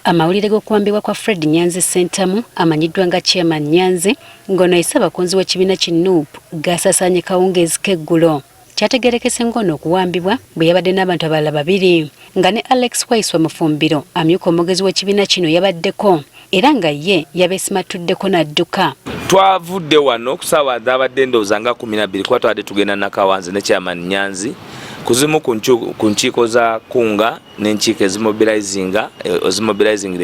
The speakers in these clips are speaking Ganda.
Amawulire g'okuwambibwa kwa Fred Nyanzi Ssentamu amanyiddwa nga Chairman Nyanzi ng'ono ayise abakunzi w'ekibiina ki Nuupu gaasaasaanye kawungeezi k'eggulo. Kyategeerekese ng'ono okuwambibwa bwe yabadde n'abantu abalala babiri nga ne Alex Waiswa Mufumbiro amyuka omugezi w'ekibiina kino yabaddeko era nga ye yabeesimatuddeko n'adduka. Twavudde wano ku ssaawa abadde ndowooza nga 12 kuba twadde tugenda Nakawanzi ne Chairman Nyanzi kuzimu ku nkiiko za kunga n'enkiiko ezimobilizingira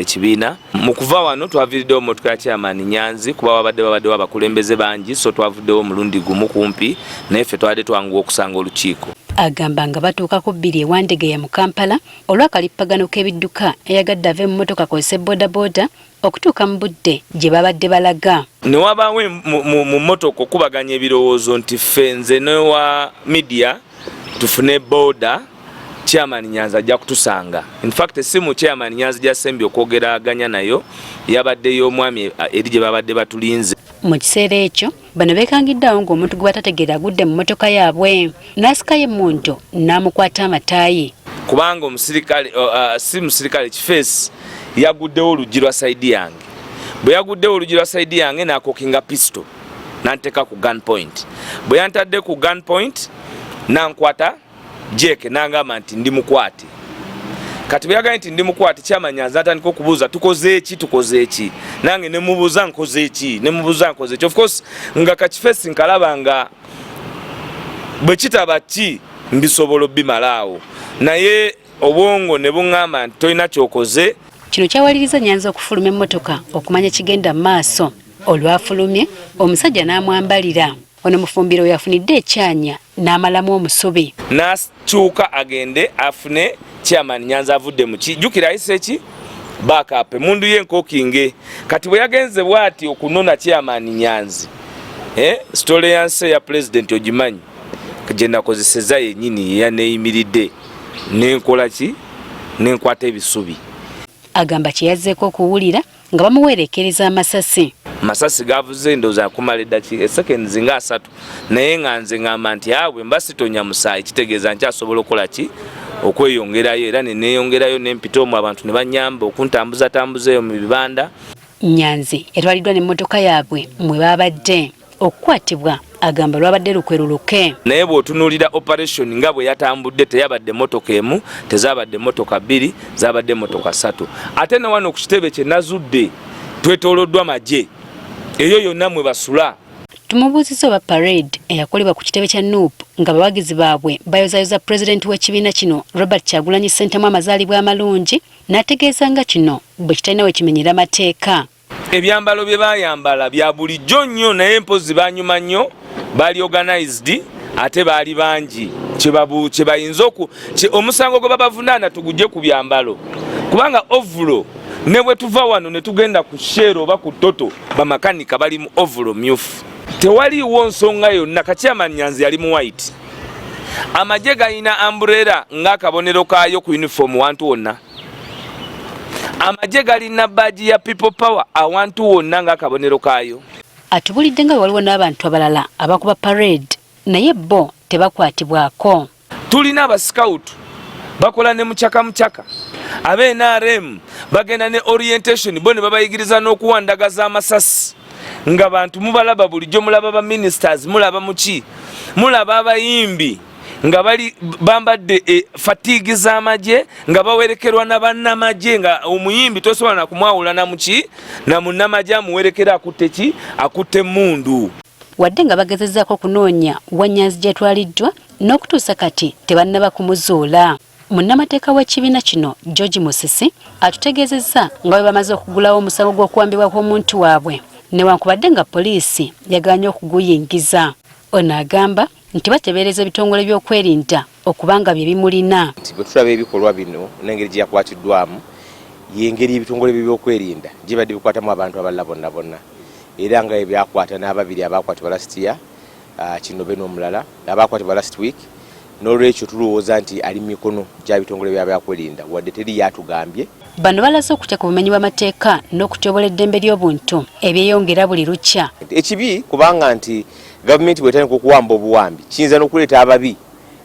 ekibiina. Mu kuva wano twaviriddewo mmotoka ya Chairman Nyanzi kuba babaddewo abakulembeze bangi, so twavuddewo omulundi gumu kumpi naye ffe twadde twanguwa okusanga olukiiko. Agamba nga batuuka ku bbiri ewandegeya mu Kampala olw'akalippagano k'ebidduka eyagadde ave mu mmotoka akozese bodaboda okutuuka mu budde gye babadde balaga. Ne wabaawo mu mmotoka okubaganya ebirowoozo nti ffe nze n'ewa media tufune boda Chairman Nyanzi ajja kutusanga. In fact essimu Chairman Nyanzi gy'asembye okwogeraganya nayo yabaddeyo omwami eri gye babadde batulinze. Mu kiseera ekyo bano beekangiddeawo ng'omuntu gwe batategeera agudde mu mmotoka yaabwe n'asikayo emmundu n'amukwata amataayi. Kubanga omusirikale si musirikale kifeesi yaguddewo oluggi lwa sayidi yange. Bwe yaguddewo oluggi lwa sayidi yange n'akokinga pistol n'anteeka ku gunpoint. Bwe yantadde ku gunpoint nankwata jeke nangamba nti ndi mukwate. Kati bwe yagambye nti ndi mukwate Chairman Nyanzi atandika okubuuza tukoze eki nange ne mubuuza nkoze eki. Of course nga kakifeesi nkalaba nga bwe kitaba ki mbisobola bimalaawo naye obwongo ne buŋŋamba nti tolina kyokoze. Kino kyawaliriza Nyanzi okufuluma emmotoka okumanya kigenda mu maaso. Olwafulumye omusajja n'amwambalira. Ono Mufumbiro yafunidde ekyanya n'amalamu omusubi. N'akyuka agende afune Chairman Nyanzi avudde mu kijjukira ayise ki backup emundu y'enkokinge. Kati bwe yagenze bw'ati okunona Chairman Nyanzi story yanse ya President ogimanyi gye nakozeseza yennyini yaneeyimiridde n'enkola ki n'enkwata ebisubi. Agamba kye yazzeeko okuwulira nga bamuwerekereza amasasi. Masasi gavuze ndowooza kumala eddakiika seconds nga 3 naye nga nze ngamba nti awe mba sitonya musaayi kitegeeza nkyasobola okukola ki okweyongerayo era neneeyongerayo n'empita omwo abantu ne banyamba okuntambuzatambuzeeyo mu bibanda. Nyanzi etwaliddwa n'emmotoka yaabwe mwe babadde okukwatibwa agamba lwabadde lukweruluke. Naye bw'otunuulira operation nga bwe yatambudde teyabadde mmotoka emu, tezaabadde mmotoka 2, zaabadde mmotoka 3. Ate ne wano ku kitebe kye nazudde twetooloddwa magye eyo yonna mwe basula. Tumubuuzizza oba parade eyakolebwa ku kitebe kya Nuupu nga bawagizi baabwe bayozayoza Pulezidenti w'ekibiina kino Robert Kyagulanyi Ssentamu amazaalibwa amalungi n'ategeeza nga kino bwe kitalina we kimenyera amateeka. Ebyambalo bye baayambala bya bulijjo nnyo naye mpozi banyuma nnyo baali organized ate baali bangi kye bayinza omusango gwe babavunaana tugujje ku byambalo kubanga ovulo ne bwe tuva wano ne tugenda ku Shero oba ku Toto bamakanika bali mu ovulo myufu. Tewaliiwo nsonga yonna Chairman Nyanzi yali mu white. Amagye galina umbrella ng'akabonero kaayo ku uniform wantu wonna. Amagye galina badge ya people power awantu wonna ng'akabonero kaayo. Atubulidde nga waliwo n'abantu abalala abakuba parade naye bo tebakwatibwako. Tulina abascout bakola ne muchaka abe NRM bagenda ne orientation bo ne babayigiriza n'okuwandagaza amasasi nga bantu mubalaba bulijjo mulaba ba ministers mulaba muki mulaba abayimbi nga bali bambadde fatigue z'amagye nga bawerekerwa na bannamagye nga omuyimbi tosobola na kumwawula na muki na munnamagye amuwerekera akutte ki akutte mundu. Wadde nga bagezezzaako okunoonya wa Nyanzi gy'etwaliddwa n'okutuusa kati tebannaba kumuzuula. Munnamateeka w'ekibiina kino George Musisi atutegeezezza nga bwe bamaze okugulawo omusango gw'okuwambibwa kw'omuntu waabwe newankubadde nga poliisi yagaanye okuguyingiza. Ono agamba nti bateebereza ebitongole by'okwerinda okubanga bye bimulina. Bwe tulaba ebikolwa bino n'engeri gye yakwatiddwamu y'engeri ebitongole by'okwerinda gye badde bikwatamu abantu abalala bonna era nga ebyakwata n'ababiri abakwatibwa last year kino be n'omulala abakwatibwa last week. N'olwekyo tulowooza nti ali mu mikono gya bitongole by'abakwerinda wadde teri yatugambye. Bano balaze okutya ku bumenyi bw'amateeka n'okutyobola eddembe ly'obuntu ebyeyongera buli lukya. Ekibi kubanga nti gavumenti bw'etandika okuwamba obuwambi kiyinza n'okuleeta ababi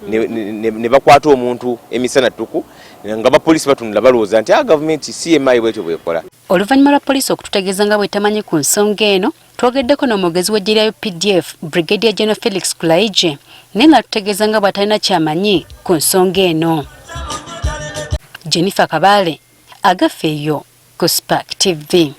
ne bakwata omuntu emisana tuku nga bapoliisi batunula balowooza nti gavumenti CMI bwetyo bwekola. Oluvannyuma lwa poliisi okututegeeza nga bwetamanyi ku nsonga eno, twogeddeko n'omwogezi w'eggye lya UPDF Brigadier General Felix Kulaije naye n'atutegeeza nga bw'atalina kyamanyi ku nsonga eno. Jennifer Kabale, agafeeyo ku Spark TV.